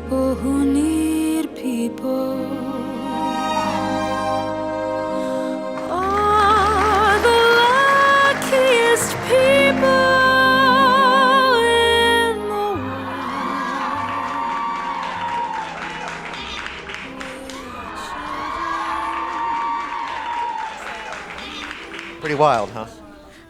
people who need people are the luckiest people in the world. Pretty wild, huh?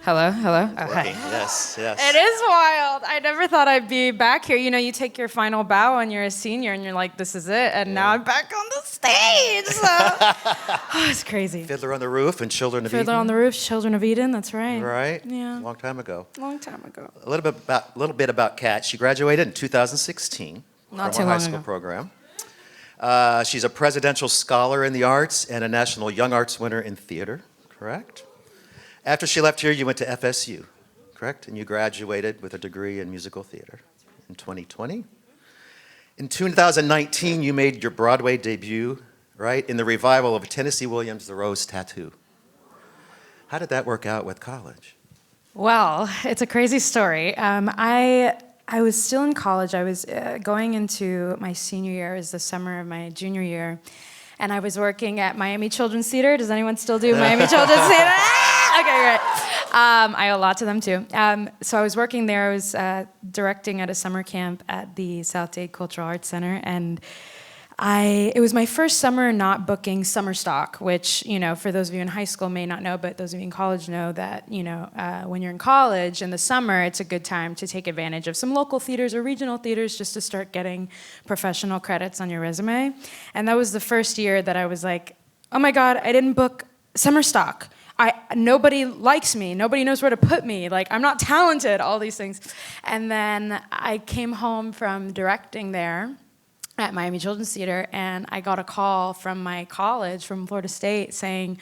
Hello, hello. Oh, Working. hi. Yes, yes. It is wild. I never thought I'd be back here. You know, you take your final bow when you're a senior and you're like, this is it. And now I'm back on the stage. So. Oh, it's crazy. Fiddler on the Roof and Children of Fiddler Eden. on the Roof, Children of Eden, that's right. Right? Yeah. Long time ago. Long time ago. A little bit about Kat. She graduated in 2016 Not from too our high long school ago. program. She's a presidential scholar in the arts and a national young arts winner in theater, correct? After she left here, you went to FSU, correct? And you graduated with a degree in musical theater in 2020. In 2019, you made your Broadway debut, right, in the revival of Tennessee Williams' The Rose Tattoo. How did that work out with college? Well, it's a crazy story. I was still in college. I was going into my senior year. It was the summer of my junior year. And I was working at Miami Children's Theater. Does anyone still do Miami Children's Theater? Okay, great. I owe a lot to them too. So I was working there. I was directing at a summer camp at the South Dade Cultural Arts Center, and it was my first summer not booking summer stock, which, you know, for those of you in high school may not know, but those of you in college know that, you know, when you're in college in the summer, it's a good time to take advantage of some local theaters or regional theaters just to start getting professional credits on your resume. And that was the first year that I was like, oh my God, I didn't book summer stock. Nobody likes me. Nobody knows where to put me. Like, I'm not talented, all these things. And then I came home from directing there at Miami Children's Theater, and I got a call from my college, from Florida State, saying,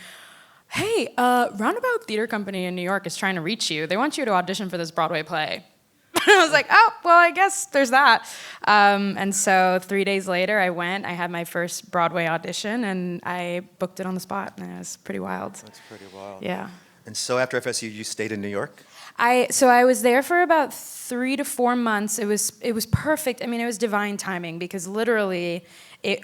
hey, Roundabout Theater Company in New York is trying to reach you. They want you to audition for this Broadway play. I was like, oh, well, I guess there's that. And so 3 days later, I went. I had my first Broadway audition, and I booked it on the spot, and it was pretty wild. That's pretty wild. Yeah. And so after FSU, you stayed in New York? So I was there for about 3 to 4 months. It was perfect. I mean, it was divine timing because literally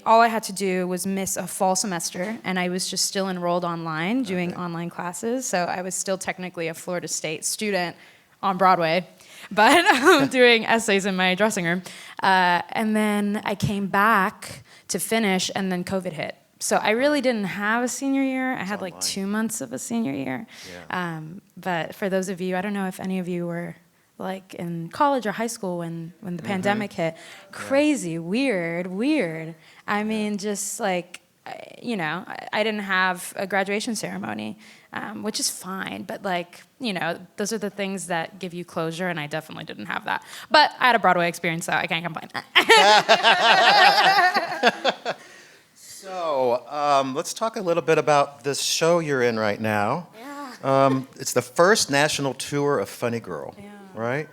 all I had to do was miss a fall semester, and I was just still enrolled online doing online classes. So I was still technically a Florida State student on Broadway, but doing essays in my dressing room. And then I came back to finish, and then COVID hit. So I really didn't have a senior year. I had like 2 months of a senior year. Yeah. But for those of you, I don't know if any of you were like in college or high school when the pandemic hit. Crazy, weird. I mean, just like, you know, I didn't have a graduation ceremony, which is fine. But like, you know, those are the things that give you closure, and I definitely didn't have that. But I had a Broadway experience, so I can't complain. So let's talk a little bit about this show you're in right now. Yeah. It's the first national tour of Funny Girl, Yeah. right?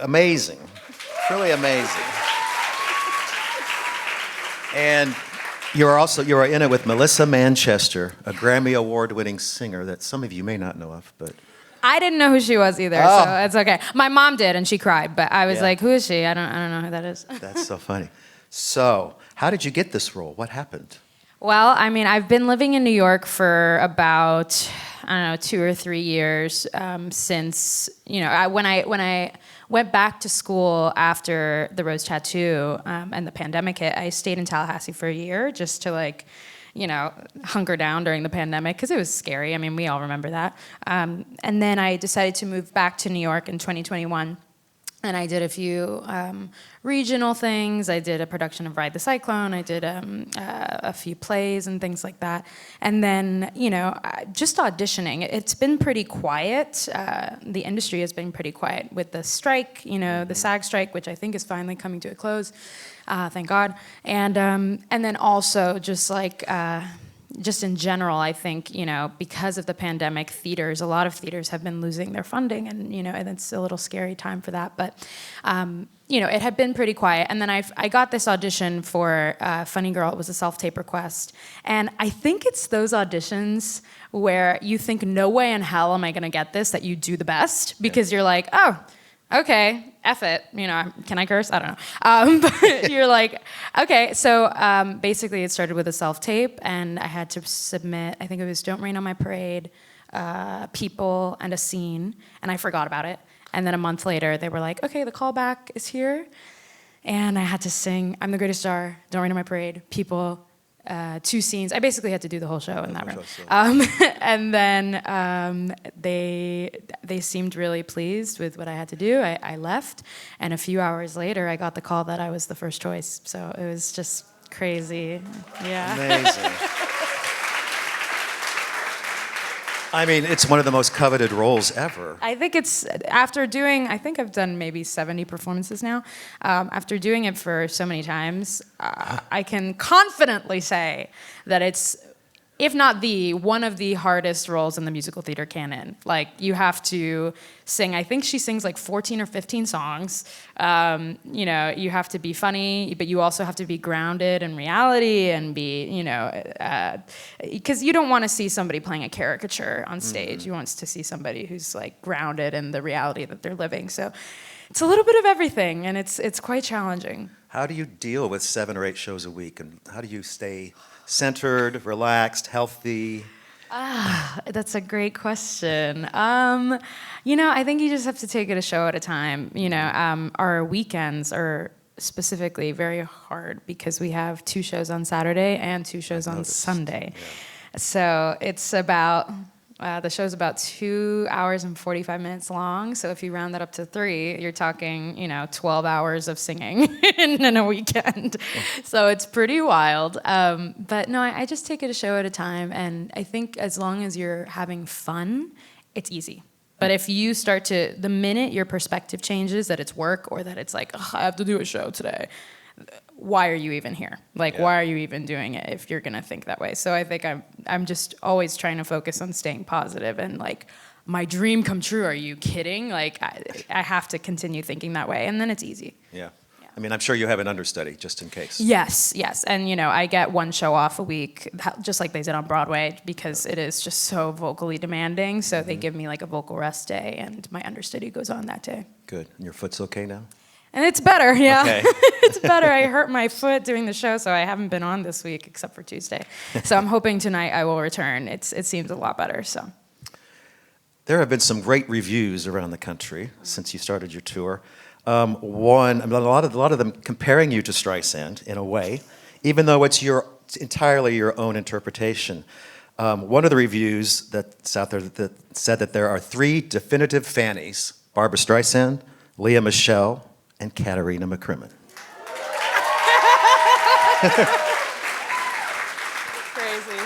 Amazing, truly amazing. And you are in it with Melissa Manchester, a Grammy Award-winning singer that some of you may not know of, but I didn't know who she was either, Oh. so it's okay. My mom did, and she cried, but I was Yeah. like, who is she? I don't know who that is. that's so funny. So, how did you get this role? What happened? Well, I mean, I've been living in New York for about, I don't know, 2 or 3 years since, you know, when I went back to school after the Rose Tattoo and the pandemic hit, I stayed in Tallahassee for a year just to like, you know, hunker down during the pandemic because it was scary. I mean, we all remember that. And then I decided to move back to New York in 2021. And I did a few regional things. I did a production of Ride the Cyclone. I did a few plays and things like that. And then, you know, just auditioning. It's been pretty quiet. The industry has been pretty quiet with the strike, you know, the SAG strike, which I think is finally coming to a close. Thank God. And then also just like... just in general, I think, you know, because of the pandemic, a lot of theaters have been losing their funding, and, you know, and it's a little scary time for that. But, you know, it had been pretty quiet. And then I got this audition for Funny Girl. It was a self-tape request. And I think it's those auditions where you think, no way in hell am I going to get this, that you do the best. Because you're like, oh, okay, F it, can I curse? I don't know. But you're like, okay, so basically it started with a self-tape, and I had to submit, I think it was Don't Rain on My Parade, People, and a scene, and I forgot about it. And then a month later, they were like, okay, the callback is here, and I had to sing I'm the Greatest Star, Don't Rain on My Parade, People, 2 scenes. I basically had to do the whole show in that room. And then they seemed really pleased with what I had to do. I left, and a few hours later, I got the call that I was the first choice. So it was just crazy. Yeah. Amazing. I mean, it's one of the most coveted roles ever. I think it's after doing. I think I've done maybe 70 performances now. After doing it for so many times, I can confidently say that it's, if not one of the hardest roles in the musical theater canon. Like, you have to sing. I think she sings like 14 or 15 songs. You have to be funny, but you also have to be grounded in reality and be, because you don't want to see somebody playing a caricature on stage. You want to see somebody who's like grounded in the reality that they're living. So it's a little bit of everything, and it's quite challenging. How do you deal with 7 or 8 shows a week, and how do you stay centered, relaxed, healthy? That's a great question. I think you just have to take it a show at a time. Our weekends are specifically very hard because we have 2 shows on Saturday and 2 shows on Sunday. Yeah. So it's about, the show's about 2 hours and 45 minutes long. So if you round that up to 3, you're talking, 12 hours of singing in a weekend. So it's pretty wild. But no, I just take it a show at a time. And I think as long as you're having fun, it's easy. But if you start to, the minute your perspective changes, that it's work or that it's like, I have to do a show today, why are you even here? Why are you even doing it if you're gonna think that way? So I think I'm just always trying to focus on staying positive and like, my dream come true. Are you kidding? Like, I have to continue thinking that way, and then it's easy. Yeah. I mean, I'm sure you have an understudy just in case. Yes. And, I get 1 show off a week, just like they did on Broadway, because it is just so vocally demanding. So they give me like a vocal rest day, and my understudy goes on that day. Good. And your foot's okay now? And it's better, yeah. Okay. It's better. I hurt my foot doing the show, so I haven't been on this week except for Tuesday. So I'm hoping tonight I will return. It seems a lot better, so. There have been some great reviews around the country since you started your tour. A lot of them comparing you to Streisand in a way, even though it's entirely your own interpretation. One of the reviews that's out there that said that there are 3 definitive Fannies: Barbra Streisand, Leah Michele, and Katerina McCrimmon. Crazy.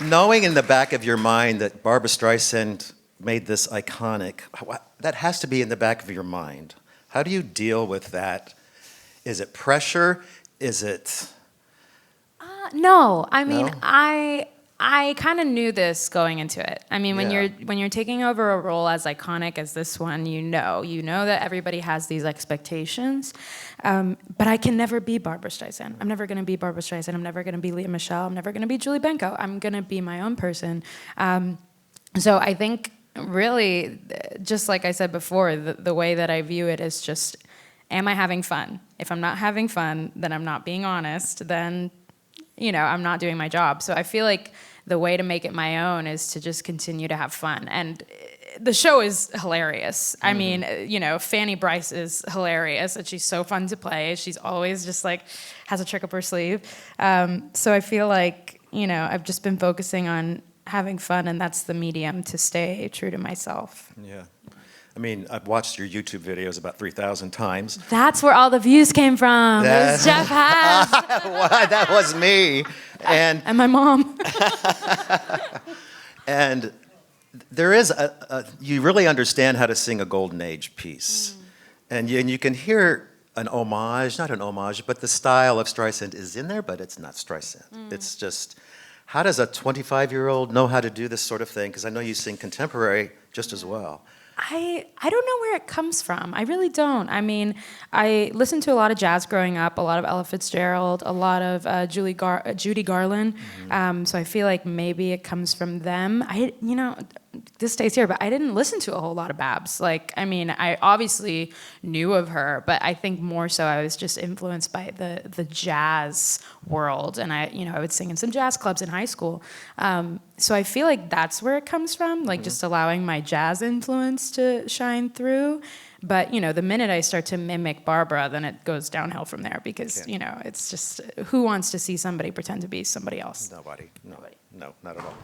Knowing in the back of your mind that Barbra Streisand made this iconic, that has to be in the back of your mind. How do you deal with that? Is it pressure? Is it? No, I mean, No? I kind of knew this going into it. I mean, when Yeah. you're taking over a role as iconic as this one, you know that everybody has these expectations. But I can never be Barbra Streisand. I'm never going to be Barbra Streisand. I'm never going to be Leah Michele. I'm never going to be Julie Benko. I'm going to be my own person. So I think really, just like I said before, the way that I view it is just, am I having fun? If I'm not having fun, then I'm not being honest. Then I'm not doing my job. So I feel like the way to make it my own is to just continue to have fun. And the show is hilarious. I mean, Fanny Brice is hilarious, and she's so fun to play. She's always just like, has a trick up her sleeve. So I feel like, I've just been focusing on having fun, and that's the medium to stay true to myself. Yeah. I mean, I've watched your YouTube videos about 3,000 times. That's where all the views came from. It was Jeff Haas. That was me. And my mom. And there is you really understand how to sing a golden age piece. And you can hear an homage, not an homage, but the style of Streisand is in there, but it's not Streisand. It's just, how does a 25-year-old know how to do this sort of thing? Because I know you sing contemporary just as well. I don't know where it comes from. I really don't. I mean, I listened to a lot of jazz growing up, a lot of Ella Fitzgerald, a lot of Judy Garland. So I feel like maybe it comes from them. this stays here, but I didn't listen to a whole lot of Babs. Like, I mean, I obviously knew of her, but I think more so I was just influenced by the jazz world. And I would sing in some jazz clubs in high school. So I feel like that's where it comes from, like just allowing my jazz influence to shine through. But, the minute I start to mimic Barbara, then it goes downhill from there because, it's just, who wants to see somebody pretend to be somebody else? Nobody. No, not at all.